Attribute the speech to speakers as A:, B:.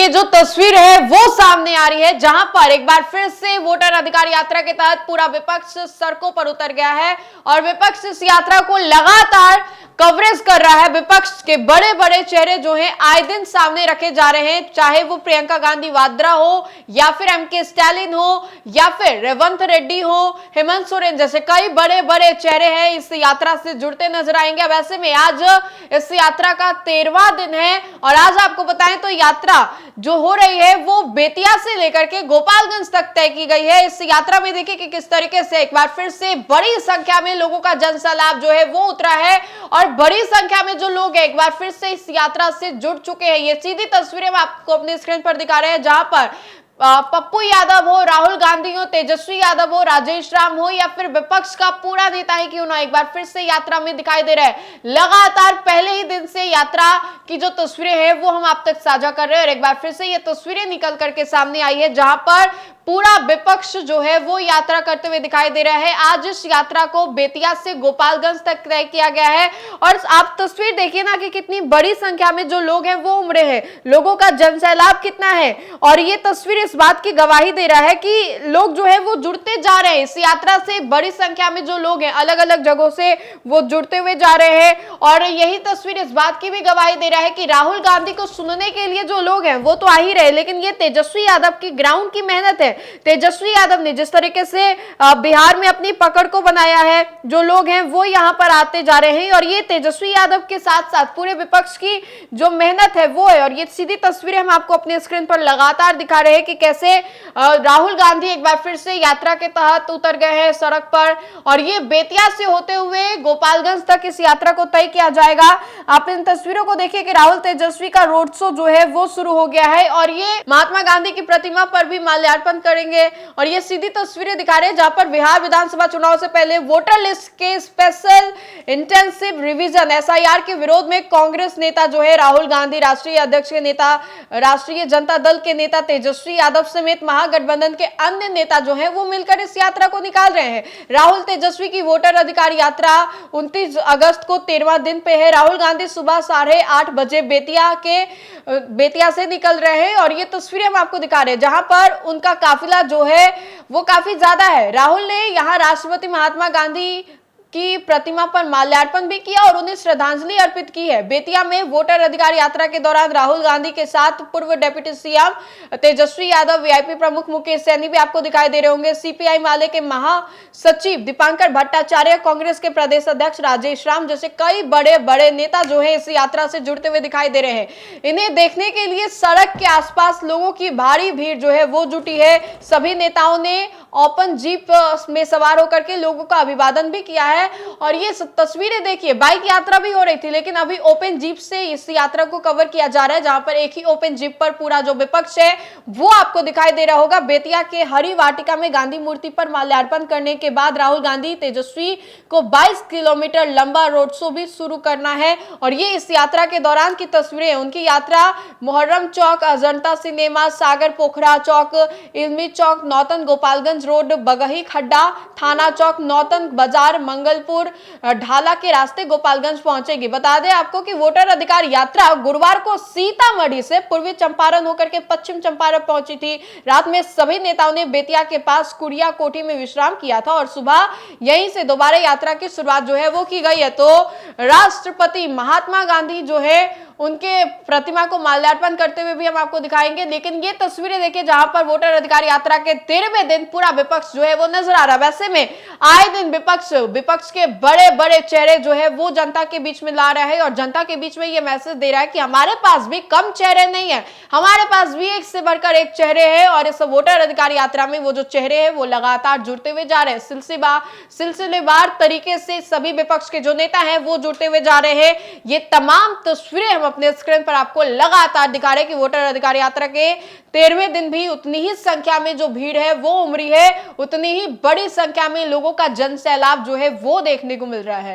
A: ये जो तस्वीर है वो सामने आ रही है, जहां पर एक बार फिर से वोटर अधिकार यात्रा के तहत पूरा विपक्ष सड़कों पर उतर गया है और विपक्ष इस यात्रा को लगातार कवरेज कर रहा है। विपक्ष के बड़े बड़े चेहरे जो हैं आए दिन सामने रखे जा रहे हैं, चाहे वो प्रियंका गांधी वाड्रा हो या फिर एमके स्टालिन हो या फिर रेवंत रेड्डी हो, हेमंत सोरेन जैसे कई बड़े बड़े चेहरे हैं इस यात्रा से जुड़ते नजर आएंगे। वैसे में आज इस यात्रा का 13वां दिन है और आज आपको बताएं तो यात्रा जो हो रही है वो बेतिया से लेकर के गोपालगंज तक तय की गई है। इस यात्रा में देखिए कि किस तरीके से एक बार फिर से बड़ी संख्या में लोगों का जनसैलाब जो है वो उतरा है और बड़ी संख्या में जो लोग हैं एक बार फिर से इस यात्रा से जुड़ चुके हैं। ये सीधी तस्वीरें हम आपको अपने स्क्रीन पर दिखा रहे हैं, जहां पर पप्पू यादव हो, राहुल गांधी हो, तेजस्वी यादव हो, राजेश राम हो या फिर विपक्ष का पूरा नेता ही क्यों ना एक बार फिर से यात्रा में दिखाई दे रहा है। लगातार पहले ही दिन से यात्रा की जो तस्वीरें हैं वो हम आप तक साझा कर रहे हैं और एक बार फिर से ये तस्वीरें निकल करके सामने आई है, जहां पर पूरा विपक्ष जो है वो यात्रा करते हुए दिखाई दे रहा है। आज इस यात्रा को बेतिया से गोपालगंज तक तय किया गया है और आप तस्वीर देखिए ना कि कितनी बड़ी संख्या में जो लोग हैं वो उमड़े हैं, लोगों का जनसैलाब कितना है और ये तस्वीर इस बात की गवाही दे रहा है कि लोग जो है वो जुड़ते जा रहे हैं इस यात्रा से। बड़ी संख्या में जो लोग हैं अलग अलग जगहों से वो जुड़ते हुए जा रहे हैं और यही तस्वीर इस बात की भी गवाही दे रहा है कि राहुल गांधी को सुनने के लिए जो लोग हैं वो तो आ ही रहे, लेकिन ये तेजस्वी यादव की ग्राउंड की मेहनत है। तेजस्वी यादव ने जिस तरीके से बिहार में अपनी पकड़ को बनाया है, जो लोग हैं वो यहां पर आते जा रहे हैं और ये तेजस्वी यादव के साथ साथ पूरे विपक्ष की जो मेहनत है वो है। और ये सीधी तस्वीरें हम आपको अपने स्क्रीन पर लगातार दिखा रहे हैं कि कैसे राहुल गांधी एक बार फिर से यात्रा के तहत उतर गए हैं सड़क पर और ये बेतिया से होते हुए गोपालगंज तक इस यात्रा को तय किया जाएगा। आप इन तस्वीरों को देखिए कि राहुल तेजस्वी का रोड शो जो है वो शुरू हो गया है और ये महात्मा गांधी की प्रतिमा पर भी माल्यार्पण करेंगे और ये सीधी तस्वीरें दिखा रहे हैं जहां पर बिहार विधानसभा चुनाव से पहले वोटर लिस्ट के स्पेशल इंटेंसिव रिवीजन एसआईआर के विरोध में कांग्रेस नेता जो है राहुल गांधी, राष्ट्रीय अध्यक्ष के नेता, राष्ट्रीय जनता दल के नेता तेजस्वी यादव समेत महागठबंधन के अन्य नेता जो है वो मिलकर इस यात्रा को निकाल रहे हैं। राहुल तेजस्वी की वोटर अधिकार यात्रा 29 अगस्त को 13वां दिन पे है। राहुल गांधी सुबह 8:30 बजे बेतिया से निकल रहे हैं और ये तस्वीरें हम आपको दिखा रहे हैं जहां पर उनका काफिला जो है वो काफी ज्यादा है। राहुल ने यहां राष्ट्रपति महात्मा गांधी की प्रतिमा पर माल्यार्पण भी किया और उन्हें श्रद्धांजलि अर्पित की है। बेतिया में वोटर अधिकार यात्रा के दौरान राहुल गांधी के साथ पूर्व deputy CM Tejashwi Yadav, VIP प्रमुख मुकेश सैनी भी आपको दिखाई दे रहे होंगे, सीपीआई माले के महासचिव दीपांकर भट्टाचार्य, कांग्रेस के प्रदेश अध्यक्ष राजेश राम जैसे कई बड़े बड़े नेता जो है इस यात्रा से जुड़ते हुए दिखाई दे रहे हैं। इन्हें देखने के लिए सड़क के आसपास लोगों की भारी भीड़ जो है वो जुटी है। सभी नेताओं ने ओपन जीप में सवार होकर के लोगों का अभिवादन भी किया है और ये तस्वीरें देखिए, बाइक यात्रा भी हो रही थी लेकिन अभी ओपन जीप से इस यात्रा को कवर किया जा रहा है, जहां पर एक ही ओपन जीप पर पूरा जो विपक्ष है वो आपको दिखाई दे रहा होगा। बेतिया के हरि वाटिका में गांधी मूर्ति पर माल्यार्पण करने के बाद राहुल गांधी तेजस्वी को 22 किलोमीटर लंबा रोड शो भी शुरू करना है और ये इस यात्रा के दौरान की तस्वीरें। उनकी यात्रा मुहर्रम चौक, अजंता सिनेमा, सागर पोखरा चौक, इल्मी चौक, नौतन गोपालगंज रोड, बगही खड्डा, थाना चौक, नौतन बाजार, मंगलपुर, ढाला के रास्ते गोपालगंज पहुंचेगी। बता दें आपको कि वोटर अधिकार यात्रा गुरुवार को सीतामढ़ी से पूर्वी चंपारण होकर के पश्चिम चंपारण पहुंची थी। रात में सभी नेताओं ने बेतिया के पास कुड़िया कोठी में विश्राम किया था और सुबह यहीं से दोबारा यात्रा की शुरुआत जो है वो की गई है। तो राष्ट्रपति महात्मा गांधी जो है उनके प्रतिमा को माल्यार्पण करते हुए भी हम आपको दिखाएंगे, लेकिन ये तस्वीरें देखिए जहां पर वोटर अधिकार यात्रा के 13वें दिन पूरा विपक्ष जो है वो नजर आ रहा है। वैसे में आए दिन विपक्ष के बड़े बड़े चेहरे जो है वो जनता के बीच में ला रहा है और जनता के बीच में ये मैसेज दे रहा है कि हमारे पास भी कम चेहरे नहीं है, हमारे पास भी एक से बढ़कर एक चेहरे हैं और इस वोटर अधिकार यात्रा में वो जो चेहरे हैं वो लगातार जुड़ते हुए जा रहे हैं। सिलसिलेवार तरीके से सभी विपक्ष के जो नेता हैं वो जुड़ते हुए जा रहे हैं। ये तमाम तस्वीरें हम अपने स्क्रीन पर आपको लगातार दिखा रहे हैं कि वोटर अधिकार यात्रा के 13वें दिन भी उतनी ही संख्या में जो भीड़ है वो उमड़ी है, उतनी ही बड़ी संख्या में लोगों का जनसैलाब जो है वो देखने को मिल रहा है।